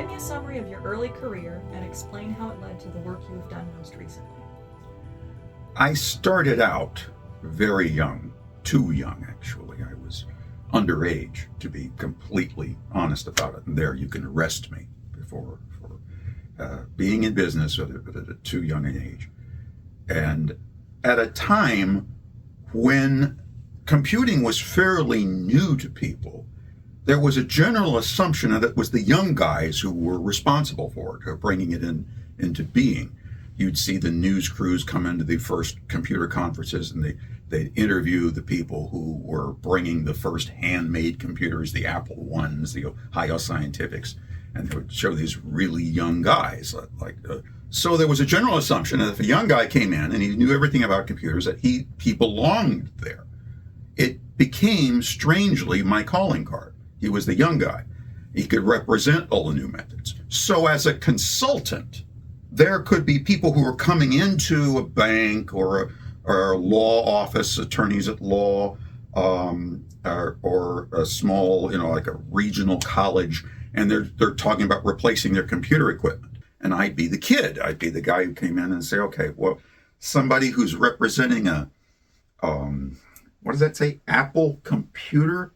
me a summary of your early career and explain how it led to the work you've done most recently. I started out very young, too young actually. I was underage, to be completely honest about it. And there you can arrest me for being in business at a too young an age. And at a time when computing was fairly new to people, there was a general assumption that it was the young guys who were responsible for it, or bringing it into being. You'd see the news crews come into the first computer conferences, and they'd interview the people who were bringing the first handmade computers, the Apple ones, the Ohio Scientifics, and they would show these really young guys. So there was a general assumption that if a young guy came in and he knew everything about computers, that he belonged there. It became, strangely, my calling card. He was the young guy. He could represent all the new methods. So as a consultant, there could be people who were coming into a bank or a law office, attorneys at law, or a small, like a regional college, and they're talking about replacing their computer equipment. And I'd be the kid. I'd be the guy who came in and say, okay, well, somebody who's representing what does that say? Apple computer?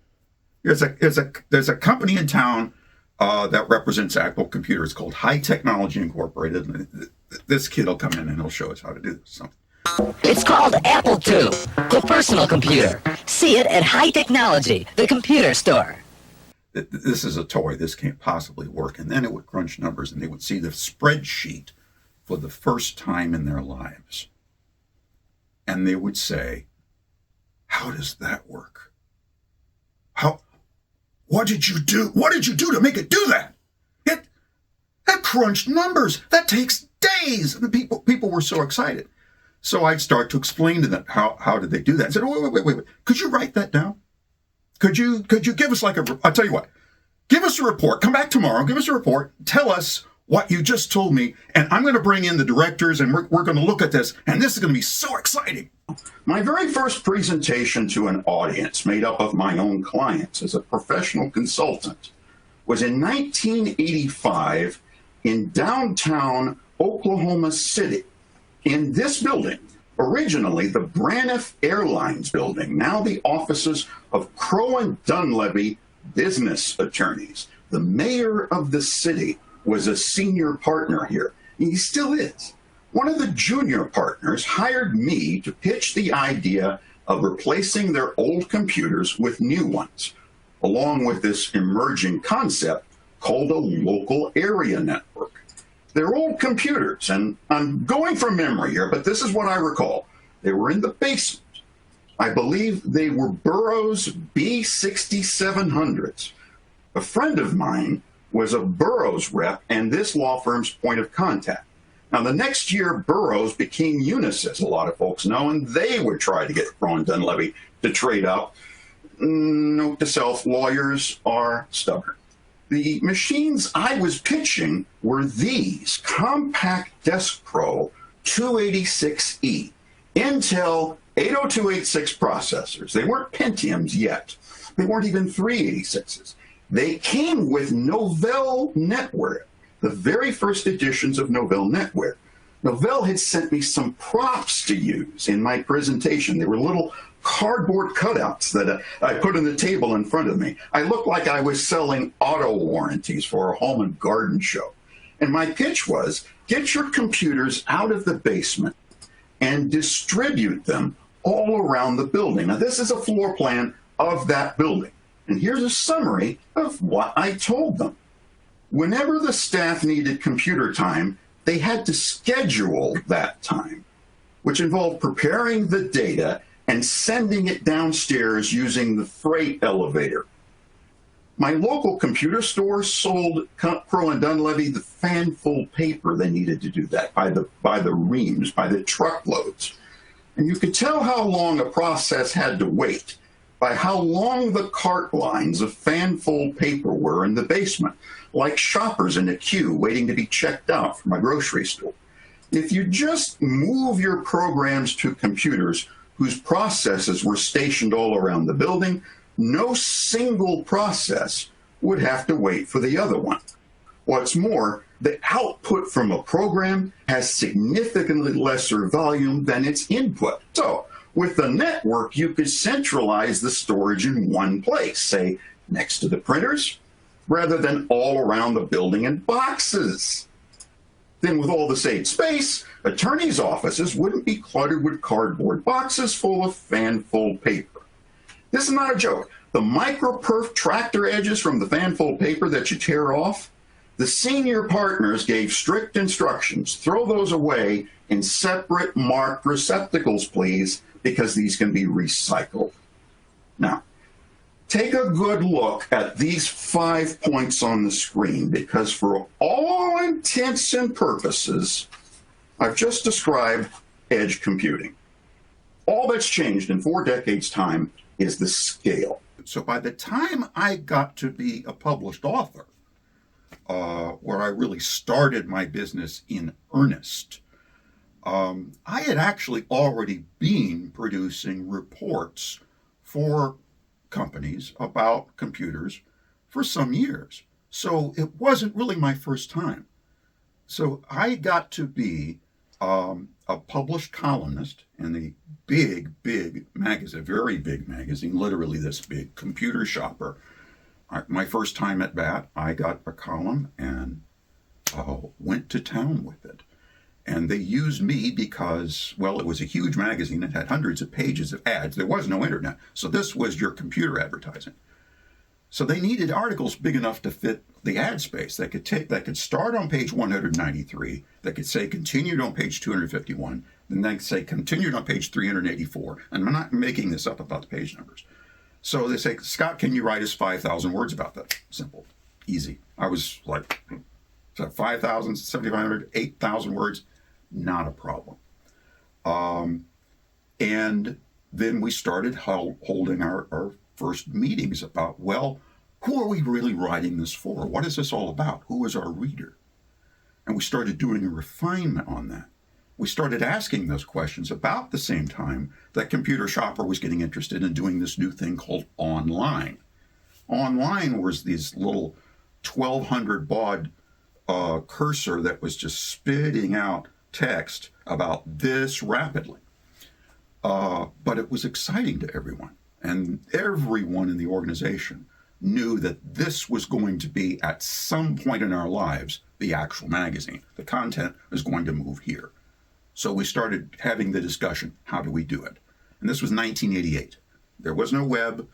There's a company in town that represents Apple Computer. It's called High Technology Incorporated. And this kid will come in and he'll show us how to do this. It's called Apple II, the personal computer. See it at High Technology, the computer store. This is a toy. This can't possibly work. And then it would crunch numbers, and they would see the spreadsheet for the first time in their lives. And they would say, how does that work? What did you do? What did you do to make it do that? That crunched numbers. That takes days. And the people were so excited. So I'd start to explain to them how did they do that. I said, wait. Could you write that down? Could you give us I'll tell you what, give us a report. Come back tomorrow. Give us a report. Tell us what you just told me. And I'm going to bring in the directors, and we're going to look at this. And this is going to be so exciting. My very first presentation to an audience made up of my own clients as a professional consultant was in 1985 in downtown Oklahoma City, in this building, originally the Braniff Airlines building, now the offices of Crow and Dunleavy business attorneys. The mayor of the city was a senior partner here. He still is. One of the junior partners hired me to pitch the idea of replacing their old computers with new ones, along with this emerging concept called a local area network. They're old computers, and I'm going from memory here, but this is what I recall. They were in the basement. I believe they were Burroughs B6700s. A friend of mine was a Burroughs rep and this law firm's point of contact. Now, the next year, Burroughs became Unisys, a lot of folks know, and they would try to get Crow and Dunleavy to trade up. Note to self, lawyers are stubborn. The machines I was pitching were these Compact Desk Pro 286E, Intel 80286 processors. They weren't Pentiums yet. They weren't even 386s. They came with Novell NetWare, the very first editions of Novell NetWare. Novell had sent me some props to use in my presentation. They were little cardboard cutouts that I put on the table in front of me. I looked like I was selling auto warranties for a home and garden show. And my pitch was, get your computers out of the basement and distribute them all around the building. Now, this is a floor plan of that building. And here's a summary of what I told them. Whenever the staff needed computer time, they had to schedule that time, which involved preparing the data and sending it downstairs using the freight elevator. My local computer store sold Crow and Dunleavy the fan-fold paper they needed to do that by the reams, by the truckloads. And you could tell how long a process had to wait by how long the cart lines of fan-fold paper were in the basement, like shoppers in a queue waiting to be checked out from a grocery store. If you just move your programs to computers whose processes were stationed all around the building, no single process would have to wait for the other one. What's more, the output from a program has significantly lesser volume than its input. So, with the network, you could centralize the storage in one place, say next to the printers, rather than all around the building in boxes. Then with all the saved space, attorneys' offices wouldn't be cluttered with cardboard boxes full of fan-fold paper. This is not a joke. The micro-perf tractor edges from the fan-fold paper that you tear off, the senior partners gave strict instructions. Throw those away in separate marked receptacles, please, because these can be recycled. Now, take a good look at these 5 points on the screen, because for all intents and purposes, I've just described edge computing. All that's changed in 4 decades' time is the scale. So by the time I got to be a published author, where I really started my business in earnest, I had actually already been producing reports for companies about computers for some years. So it wasn't really my first time. So I got to be a published columnist in the big magazine, very big magazine, literally this big, Computer Shopper. My first time at bat, I got a column and went to town with it. And they used me because, well, it was a huge magazine. It had hundreds of pages of ads. There was no internet. So this was your computer advertising. So they needed articles big enough to fit the ad space. That could start on page 193, that could say continued on page 251, then they could say continued on page 384. And I'm not making this up about the page numbers. So they say, Scott, can you write us 5,000 words about that? Simple, easy. I was like, 5,000, 7,500, 8,000 words, not a problem. And then we started holding our first meetings about, well, who are we really writing this for? What is this all about? Who is our reader? And we started doing a refinement on that. We started asking those questions about the same time that Computer Shopper was getting interested in doing this new thing called online. Online was these little 1,200 baud cursor that was just spitting out text about this rapidly. But it was exciting to everyone. And everyone in the organization knew that this was going to be, at some point in our lives, the actual magazine. The content was going to move here. So we started having the discussion, how do we do it? And this was 1988. There was no web.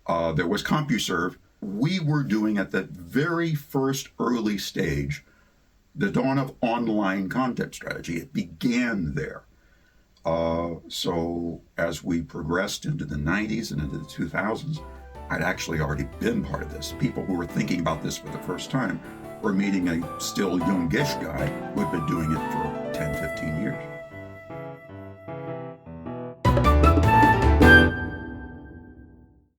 There was CompuServe. We were doing, at that very first early stage, the dawn of online content strategy. It began there. So as we progressed into the 90s and into the 2000s, I'd actually already been part of this. People who were thinking about this for the first time were meeting a still youngish guy who had been doing it for 10, 15 years.